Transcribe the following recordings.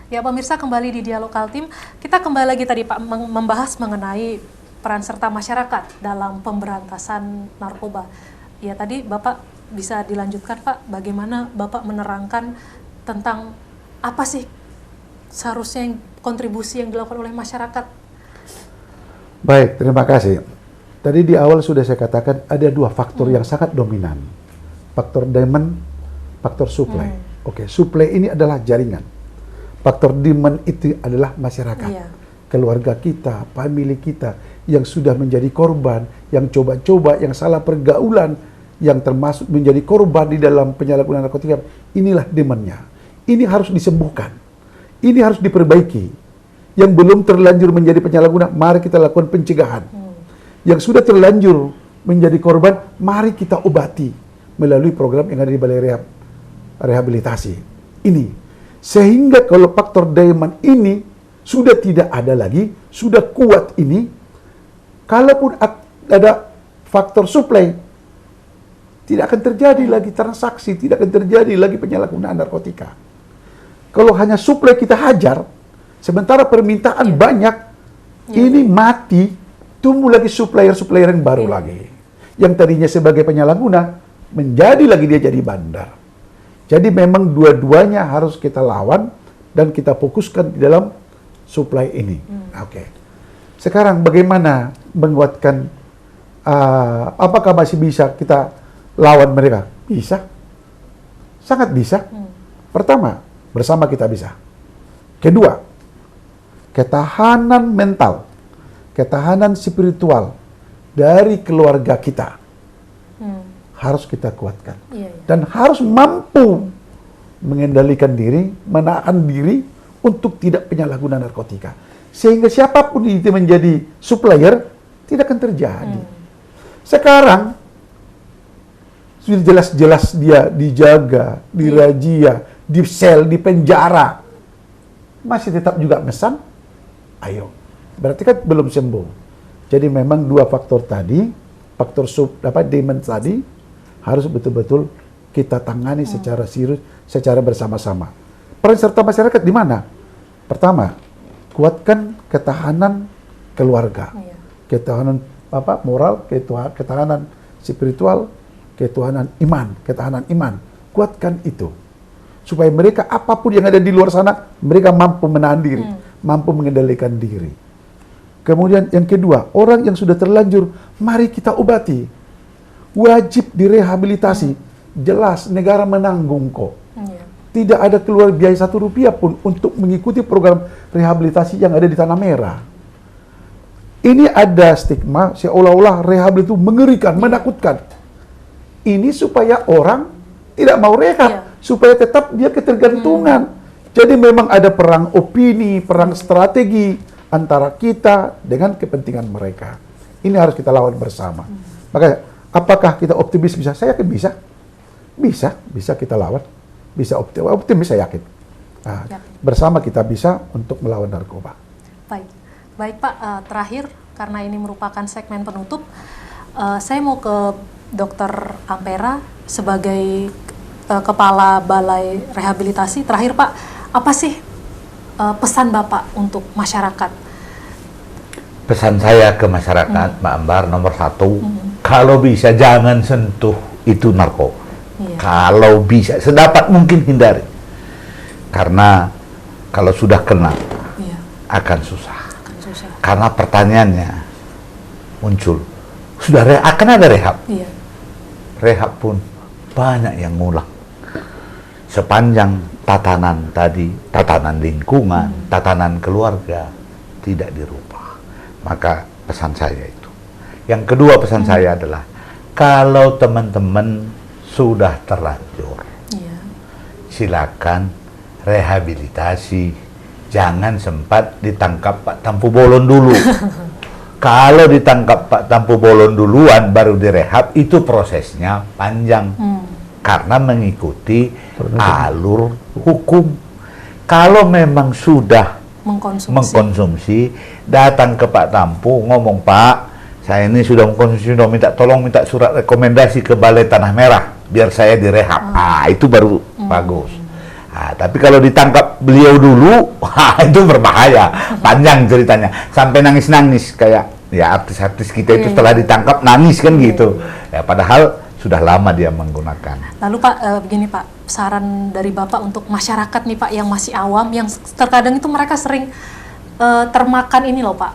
Ya pemirsa, kembali di Dialog Kaltim. Kita kembali lagi tadi Pak membahas mengenai peran serta masyarakat dalam pemberantasan narkoba. Ya tadi Bapak bisa dilanjutkan Pak, bagaimana Bapak menerangkan tentang apa sih seharusnya kontribusi yang dilakukan oleh masyarakat? Baik, terima kasih. Tadi di awal sudah saya katakan ada dua faktor yang sangat dominan. Faktor demand, faktor supply. Oke, supply ini adalah jaringan. Faktor demand itu adalah masyarakat, keluarga kita, famili kita yang sudah menjadi korban, yang coba-coba, yang salah pergaulan, yang termasuk menjadi korban di dalam penyalahgunaan narkotika. Inilah demand-nya. Ini harus disembuhkan. Ini harus diperbaiki. Yang belum terlanjur menjadi penyalahguna, mari kita lakukan pencegahan. Yang sudah terlanjur menjadi korban, mari kita obati melalui program yang ada di Balai Rehabilitasi. Ini. Sehingga kalau faktor demand ini sudah tidak ada lagi, sudah kuat ini, kalaupun ada faktor supply, tidak akan terjadi lagi transaksi, tidak akan terjadi lagi penyalahgunaan narkotika. Kalau hanya supply kita hajar, sementara permintaan banyak, ini mati, tumbuh lagi supplier-supplier yang baru lagi. Yang tadinya sebagai penyalahguna, menjadi lagi dia jadi bandar. Jadi memang dua-duanya harus kita lawan dan kita fokuskan di dalam supply ini. Oke. Sekarang bagaimana menguatkan, apakah masih bisa kita lawan mereka? Bisa. Sangat bisa. Pertama, bersama kita bisa. Kedua, ketahanan mental, ketahanan spiritual dari keluarga kita. Harus kita kuatkan. Dan harus mampu mengendalikan diri, menahan diri untuk tidak penyalahguna narkotika. Sehingga siapapun itu menjadi supplier, tidak akan terjadi. Sekarang, sudah jelas-jelas dia dijaga, dirazia, di sel, di penjara. Masih tetap juga mesan? Ayo. Berarti kan belum sembuh. Jadi memang dua faktor tadi, faktor demand tadi, harus betul-betul kita tangani secara serius, secara bersama-sama. Peran serta masyarakat di mana? Pertama, kuatkan ketahanan keluarga, ketahanan moral, ketahanan spiritual, ketahanan iman. Kuatkan itu. Supaya mereka apapun yang ada di luar sana, mereka mampu menahan diri, mampu mengendalikan diri. Kemudian yang kedua, orang yang sudah terlanjur, mari kita obati. Wajib direhabilitasi. Jelas negara menanggung kok. Tidak ada keluar biaya Rp1 pun untuk mengikuti program rehabilitasi yang ada di Tanah Merah. Ini ada stigma seolah-olah rehabilitasi itu mengerikan, menakutkan. Ini supaya orang tidak mau rehab, supaya tetap dia ketergantungan. Jadi memang ada perang opini, perang strategi antara kita dengan kepentingan mereka. Ini harus kita lawan bersama. Makanya, apakah kita optimis bisa? Saya yakin bisa. Bisa kita lawan. Bisa optimis saya yakin. Nah, bersama kita bisa untuk melawan narkoba. Baik Pak, terakhir karena ini merupakan segmen penutup, saya mau ke Dr. Ampera sebagai Kepala Balai Rehabilitasi. Terakhir Pak, apa sih pesan Bapak untuk masyarakat? Pesan saya ke masyarakat, Mbak Ambar, nomor 1, kalau bisa jangan sentuh itu narkoba. Kalau bisa, sedapat mungkin hindari. Karena kalau sudah kena, akan susah. Karena pertanyaannya muncul, akan ada rehab. Rehab pun banyak yang ngulang. Sepanjang tatanan tadi, tatanan lingkungan, tatanan keluarga tidak dirubah. Maka pesan saya itu. Yang kedua pesan saya adalah, kalau teman-teman sudah terlanjur, silakan rehabilitasi. Jangan sempat ditangkap Pak Tampu Bolon dulu. Kalau ditangkap Pak Tampu Bolon duluan baru direhab, itu prosesnya panjang. Karena mengikuti alur hukum. Kalau memang sudah mengkonsumsi, datang ke Pak Tampu, ngomong, Pak, saya ini sudah mengkonsumsi, tolong minta surat rekomendasi ke Balai Tanah Merah biar saya direhab. Itu baru bagus. Nah, tapi kalau ditangkap beliau dulu, wah, itu berbahaya, panjang ceritanya, sampai nangis-nangis kayak ya artis-artis kita itu setelah ditangkap nangis kan gitu. Ya padahal sudah lama dia menggunakan. Lalu Pak, begini Pak, saran dari Bapak untuk masyarakat nih Pak yang masih awam, yang terkadang itu mereka sering termakan ini loh Pak.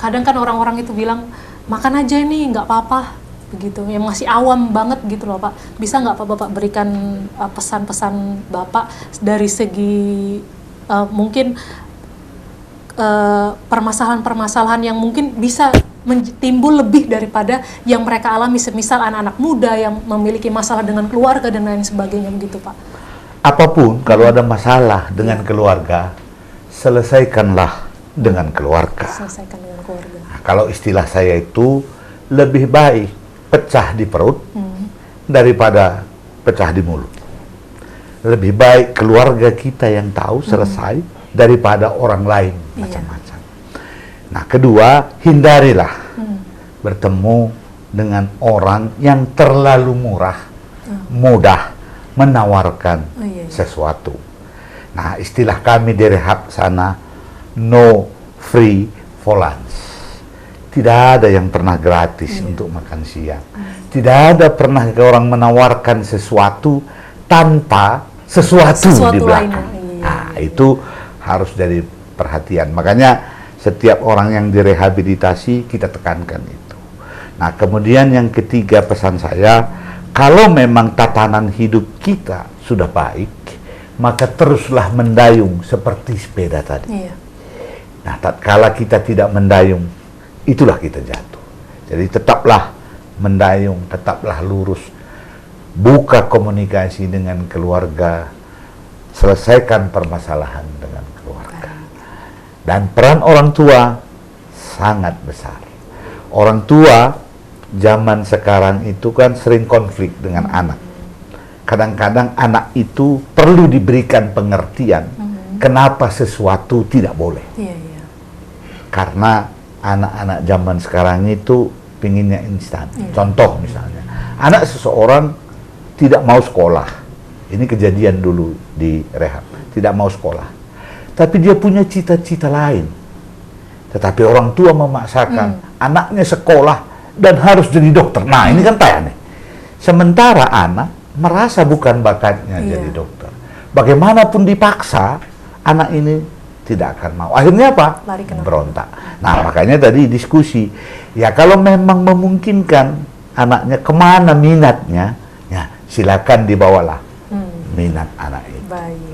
Kadang kan orang-orang itu bilang makan aja ini nggak apa-apa begitu, yang masih awam banget gitu loh Pak. Bisa nggak Pak Bapak berikan pesan-pesan Bapak dari segi mungkin permasalahan-permasalahan yang mungkin bisa timbul lebih daripada yang mereka alami, semisal anak-anak muda yang memiliki masalah dengan keluarga dan lain sebagainya begitu Pak. Apapun kalau ada masalah dengan keluarga, selesaikanlah dengan keluarga. Selesaikan dengan keluarga. Nah, kalau istilah saya itu lebih baik pecah di perut daripada pecah di mulut. Lebih baik keluarga kita yang tahu selesai daripada orang lain macam-macam. Nah, kedua, hindarilah bertemu dengan orang yang terlalu mudah menawarkan sesuatu. Nah, istilah kami di rehab sana, no free for lunch. Tidak ada yang pernah gratis untuk makan siang. Tidak ada pernah orang menawarkan sesuatu tanpa sesuatu di belakang. Nah, itu harus jadi perhatian. Makanya setiap orang yang direhabilitasi kita tekankan itu. Nah, kemudian yang ketiga pesan saya, kalau memang tatanan hidup kita sudah baik, maka teruslah mendayung seperti sepeda tadi. Nah, tatkala kita tidak mendayung, itulah kita jatuh. Jadi tetaplah mendayung, tetaplah lurus. Buka komunikasi dengan keluarga, selesaikan permasalahan dengan keluarga. Dan peran orang tua sangat besar. Orang tua zaman sekarang itu kan sering konflik dengan anak. Kadang-kadang anak itu perlu diberikan pengertian kenapa sesuatu tidak boleh. Karena anak-anak zaman sekarang itu pinginnya instan. Contoh misalnya, anak seseorang tidak mau sekolah. Ini kejadian dulu di rehab. Tidak mau sekolah. Tapi dia punya cita-cita lain. Tetapi orang tua memaksakan anaknya sekolah dan harus jadi dokter. Nah, ini kan tanya nih. Sementara anak merasa bukan bakatnya jadi dokter. Bagaimanapun dipaksa, anak ini tidak akan mau. Akhirnya apa? Berontak. Nah, makanya tadi diskusi. Ya, kalau memang memungkinkan anaknya kemana minatnya, ya silakan dibawalah minat anak itu.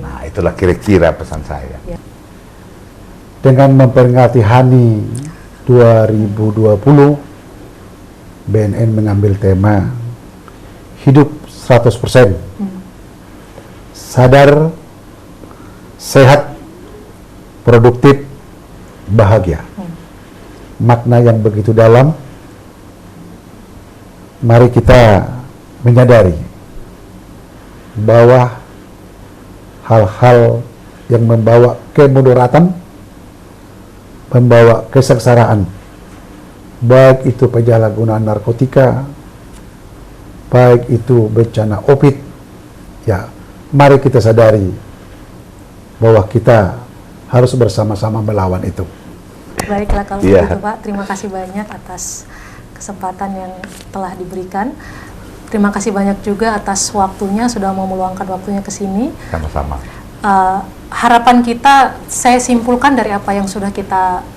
Nah, itulah kira-kira pesan saya. Dengan memperingati HANI 2020, BNN mengambil tema hidup 100%. Sadar, sehat, produktif, bahagia. Makna yang begitu dalam. Mari kita menyadari bahwa hal-hal yang membawa kemudaratan, membawa kesengsaraan, baik itu penyalahgunaan narkotika, baik itu bencana opik, ya mari kita sadari bahwa kita harus bersama-sama melawan itu. Baiklah kalau begitu Pak, terima kasih banyak atas kesempatan yang telah diberikan. Terima kasih banyak juga atas waktunya, sudah mau meluangkan waktunya ke sini. Sama-sama. Harapan kita, saya simpulkan dari apa yang sudah kita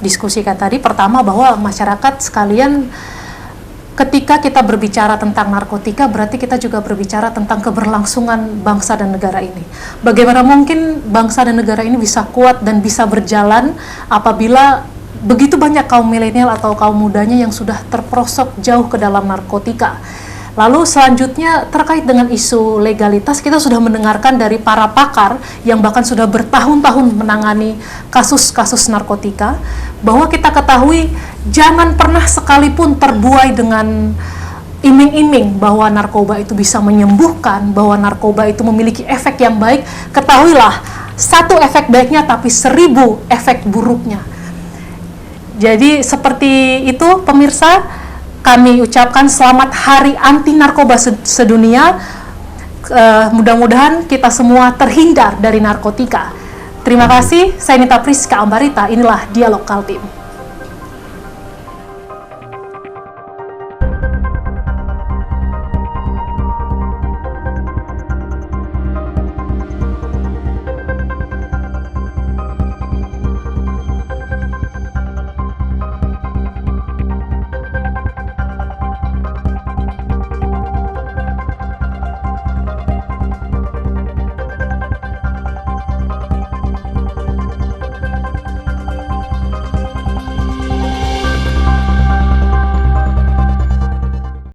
diskusikan tadi. Pertama, bahwa masyarakat sekalian, ketika kita berbicara tentang narkotika, berarti kita juga berbicara tentang keberlangsungan bangsa dan negara ini. Bagaimana mungkin bangsa dan negara ini bisa kuat dan bisa berjalan apabila begitu banyak kaum milenial atau kaum mudanya yang sudah terperosok jauh ke dalam narkotika. Lalu selanjutnya terkait dengan isu legalitas, kita sudah mendengarkan dari para pakar yang bahkan sudah bertahun-tahun menangani kasus-kasus narkotika, bahwa kita ketahui jangan pernah sekalipun terbuai dengan iming-iming bahwa narkoba itu bisa menyembuhkan, bahwa narkoba itu memiliki efek yang baik. Ketahuilah, satu efek baiknya tapi 1000 efek buruknya. Jadi seperti itu pemirsa, kami ucapkan selamat Hari Anti Narkoba Sedunia. mudah-mudahan kita semua terhindar dari narkotika. Terima kasih, saya Nita Priska Ambarita, inilah Dialog Kaltim.